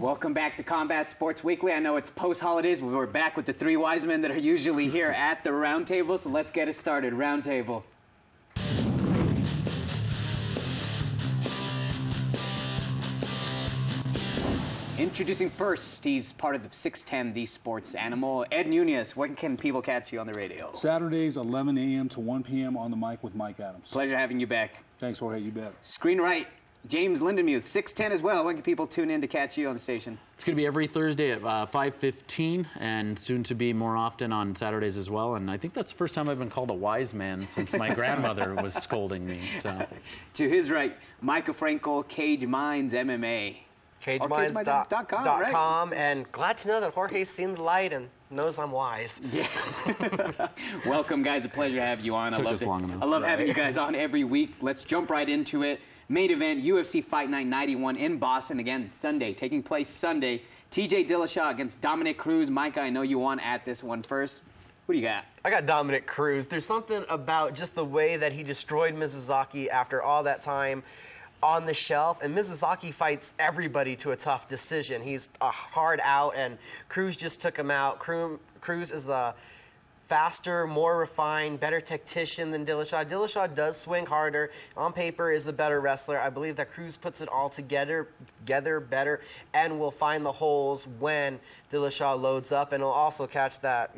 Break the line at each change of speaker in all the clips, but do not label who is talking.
Welcome back to Combat Sports Weekly. I know it's post-holidays, but we're back with the three wise men that are usually here at the roundtable, so let's get it started. Roundtable. Introducing first, he's part of the 610, The Sports Animal. Ed Nunez, when can people catch you on the radio?
Saturdays, 11 a.m. to 1 p.m. on the mic with Mike Adams.
Pleasure having you back.
Thanks, Jorge. You bet.
Screen right, James Lindenmuth, 610 as well. When can people tune in to catch you on the station?
It's going to be every Thursday at 5:15, and soon to be more often on Saturdays as well. And I think that's the first time I've been called a wise man since my grandmother was scolding me. So,
to his right, Micah Frankel, Cage Minds MMA.
CageMinds.com, and glad to know that Jorge's seen the light and knows I'm wise.
Yeah. Welcome, guys. A pleasure to have you on. I love having you guys on every week. Let's jump right into it. Main event, UFC Fight Night 91 in Boston. Again, Sunday, taking place Sunday. TJ Dillashaw against Dominick Cruz. Micah, I know you won at this one first. What do you got?
I got Dominick Cruz. There's something about just the way that he destroyed Mizusaki after all that time on the shelf, and Mizusaki fights everybody to a tough decision. He's a hard out, and Cruz just took him out. Cruz is a faster, more refined, better tactician than Dillashaw. Dillashaw does swing harder. On paper is a better wrestler. I believe that Cruz puts it all together better and will find the holes when Dillashaw loads up, and he'll also catch that,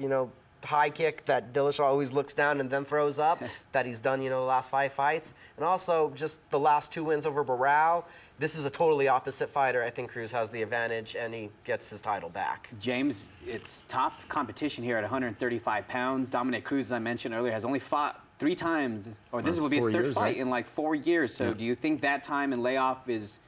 high kick that Dillashaw always looks down and then throws up that he's done, the last 5 fights. And also just the last 2 wins over Barao. This is a totally opposite fighter. I think Cruz has the advantage, and he gets his title back.
James, it's top competition here at 135 pounds. Dominick Cruz, as I mentioned earlier, has only fought 3 times, or this will be his third fight in like 4 years. So do you think that time and layoff is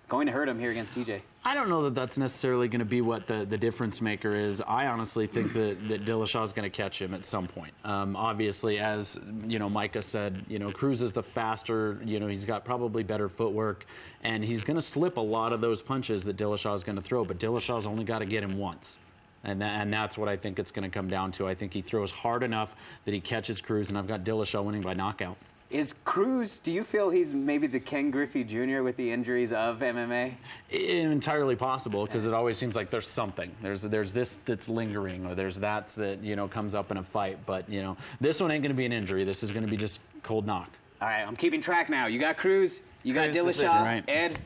going to hurt him here against TJ?
I don't know that that's necessarily going to be what the difference maker is. I honestly think that Dillashaw is going to catch him at some point. Obviously, as Micah said, Cruz is the faster. He's got probably better footwork, and he's going to slip a lot of those punches that Dillashaw is going to throw. But Dillashaw's only got to get him once. And that's what I think it's going to come down to. I think he throws hard enough that he catches Cruz, and I've got Dillashaw winning by knockout.
Is Cruz, do you feel he's maybe the Ken Griffey Jr. with the injuries of MMA?
Entirely possible, because it always seems like there's something. There's this that's lingering, or there's that comes up in a fight. But, this one ain't going to be an injury. This is going to be just cold knock.
All right, I'm keeping track now. You got Cruz, you got Dillashaw, right. Ed?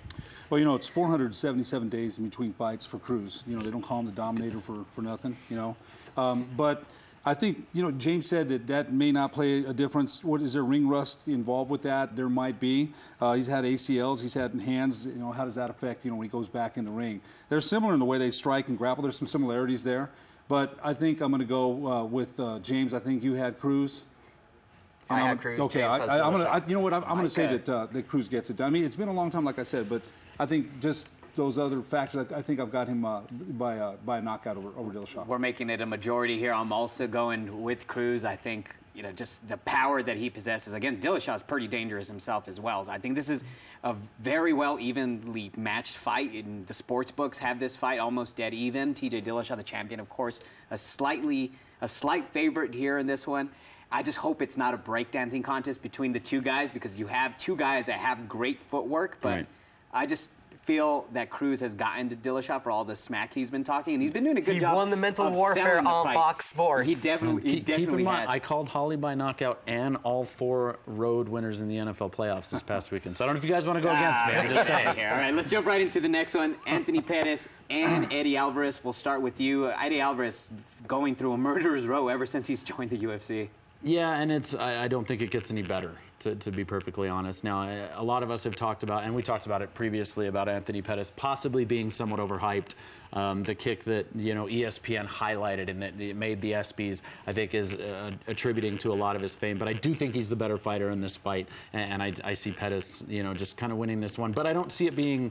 Well, it's 477 days in between fights for Cruz. They don't call him the Dominator for nothing, But I think, James said that may not play a difference. Is there ring rust involved with that? There might be. He's had ACLs. He's had hands. How does that affect, when he goes back in the ring? They're similar in the way they strike and grapple. There's some similarities there. But I think I'm going to go with James. I think you had Cruz.
I had Cruz.
Okay, I'm going to say that Cruz gets it done. I mean, it's been a long time, like I said, but I think just those other factors, I think I've got him by a knockout over Dillashaw.
We're making it a majority here. I'm also going with Cruz. I think, just the power that he possesses. Again, Dillashaw's pretty dangerous himself as well. So I think this is a very well evenly matched fight. In the sports books have this fight almost dead even. TJ Dillashaw, the champion, of course, a slight favorite here in this one. I just hope it's not a breakdancing contest between the two guys, because you have two guys that have great footwork, but right. I just feel that Cruz has gotten to Dillashaw for all the smack he's been talking, and he's been doing a good job.
He won the mental warfare on Fox Sports.
He definitely
keep in mind,
has.
I called Holly by knockout and all 4 road winners in the NFL playoffs this past weekend. So I don't know if you guys want to go against me. I'm just saying.
All right, let's jump right into the next one. Anthony Pettis and Eddie Alvarez. We'll start with you. Eddie Alvarez going through a murderer's row ever since he's joined the UFC.
Yeah, and I don't think it gets any better, to be perfectly honest. Now, a lot of us have talked about, and we talked about it previously, about Anthony Pettis possibly being somewhat overhyped. The kick that, ESPN highlighted and that it made the ESPYs, I think, is attributing to a lot of his fame. But I do think he's the better fighter in this fight, and I see Pettis, just kind of winning this one. But I don't see it being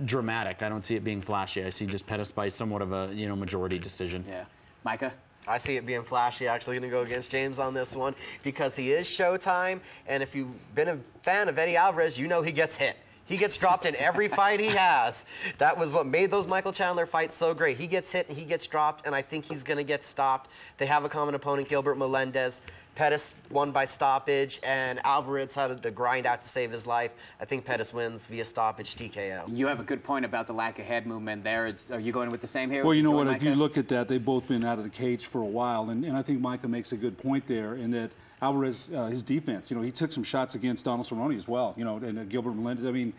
dramatic. I don't see it being flashy. I see just Pettis by somewhat of a, majority decision.
Yeah. Micah?
I see it being flashy. Actually going to go against James on this one because he is Showtime, and if you've been a fan of Eddie Alvarez, you know he gets hit. He gets dropped in every fight he has. That was what made those Michael Chandler fights so great. He gets hit and he gets dropped, and I think he's going to get stopped. They have a common opponent, Gilbert Melendez. Pettis won by stoppage, and Alvarez had to grind out to save his life. I think Pettis wins via stoppage TKO.
You have a good point about the lack of head movement there. Are you going with the same here?
Well, you know what? If you look at that, they've both been out of the cage for a while, and I think Micah makes a good point there in that Alvarez, his defense, he took some shots against Donald Cerrone as well, and Gilbert Melendez. I mean,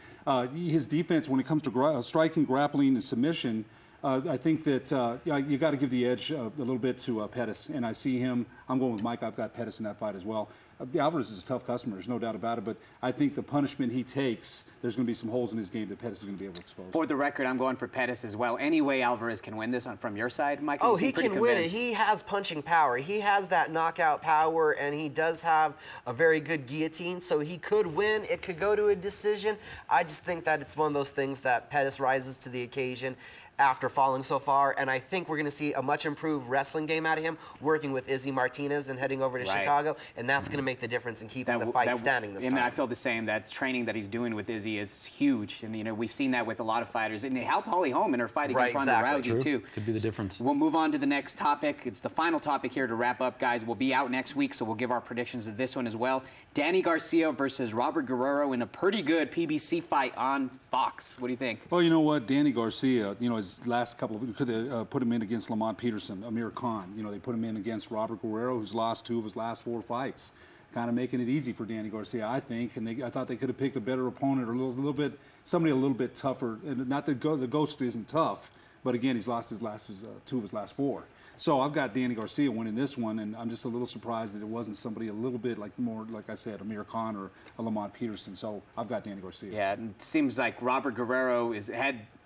his defense when it comes to striking, grappling, and submission, I think that you got to give the edge a little bit to Pettis, and I see him. I'm going with Mike. I've got Pettis in that fight as well. Alvarez is a tough customer, there's no doubt about it, but I think the punishment he takes, there's going to be some holes in his game that Pettis is going to be able to expose.
For the record, I'm going for Pettis as well. Any way Alvarez can win this from your side, Mike?
Oh, he can win it. He has punching power. He has that knockout power, and he does have a very good guillotine, so he could win. It could go to a decision. I just think that it's one of those things that Pettis rises to the occasion after falling so far, and I think we're going to see a much improved wrestling game out of him, working with Izzy Martinez and heading over to Chicago, and that's going to make the difference in keeping the fight standing this time.
And I feel the same. That training that he's doing with Izzy is huge, and we've seen that with a lot of fighters, and it helped Holly Holm in her fight against Ronda Rousey too.
Could be the difference.
We'll move on to the next topic. It's the final topic here to wrap up, guys. We'll be out next week, so we'll give our predictions of this one as well. Danny Garcia versus Robert Guerrero in a pretty good PBC fight on Fox. What do you think?
Well, you know what, Danny Garcia, his last couple of, could have put him in against Lamont Peterson, Amir Khan. They put him in against Robert Guerrero, who's lost 2 of his last 4 fights. Kind of making it easy for Danny Garcia, I think. And I thought they could have picked a better opponent or somebody a little bit tougher. And not that the Ghost isn't tough, but again, he's lost 2 of his last 4. So I've got Danny Garcia winning this one, and I'm just a little surprised that it wasn't somebody a little bit more, like I said, Amir Khan or Lamont Peterson. So I've got Danny Garcia.
Yeah, it seems like Robert Guerrero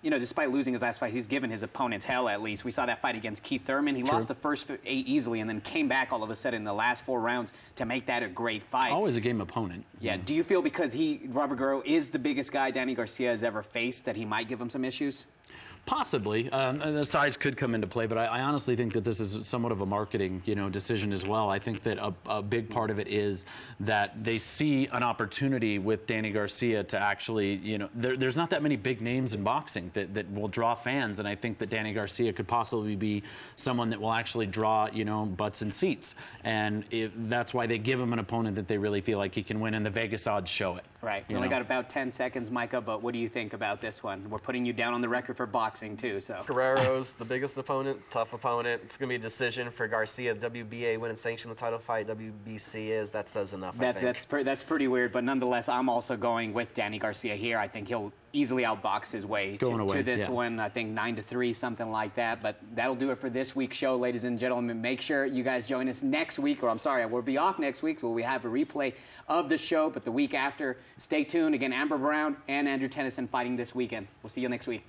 despite losing his last fight, he's given his opponents hell at least. We saw that fight against Keith Thurman. He lost the first 8 easily and then came back all of a sudden in the last 4 rounds to make that a great fight.
Always a game opponent.
Yeah. Do you feel because Robert Guerrero is the biggest guy Danny Garcia has ever faced that he might give him some issues?
Possibly. And the size could come into play, but I honestly think that this is somewhat of a marketing, decision as well. I think that a big part of it is that they see an opportunity with Danny Garcia to actually, there's not that many big names in boxing that will draw fans, and I think that Danny Garcia could possibly be someone that will actually draw, butts and seats. And that's why they give him an opponent that they really feel like he can win, and the Vegas odds show it.
Right. You only got about 10 seconds, Micah, but what do you think about this one? We're putting you down on the record for boxing, too. So
Guerrero's the biggest opponent, tough opponent. It's going to be a decision for Garcia. WBA wouldn't sanction the title fight. WBC that says enough, I think.
That's pretty weird, but nonetheless, I'm also going with Danny Garcia here. I think he'll easily outbox his way to this one. I think 9-3, something like that. But that'll do it for this week's show, ladies and gentlemen. Make sure you guys join us next week, or I'm sorry, we'll be off next week, so we have a replay of the show. But the week after, stay tuned. Again, Amber Brown and Andrew Tennyson fighting this weekend. We'll see you next week.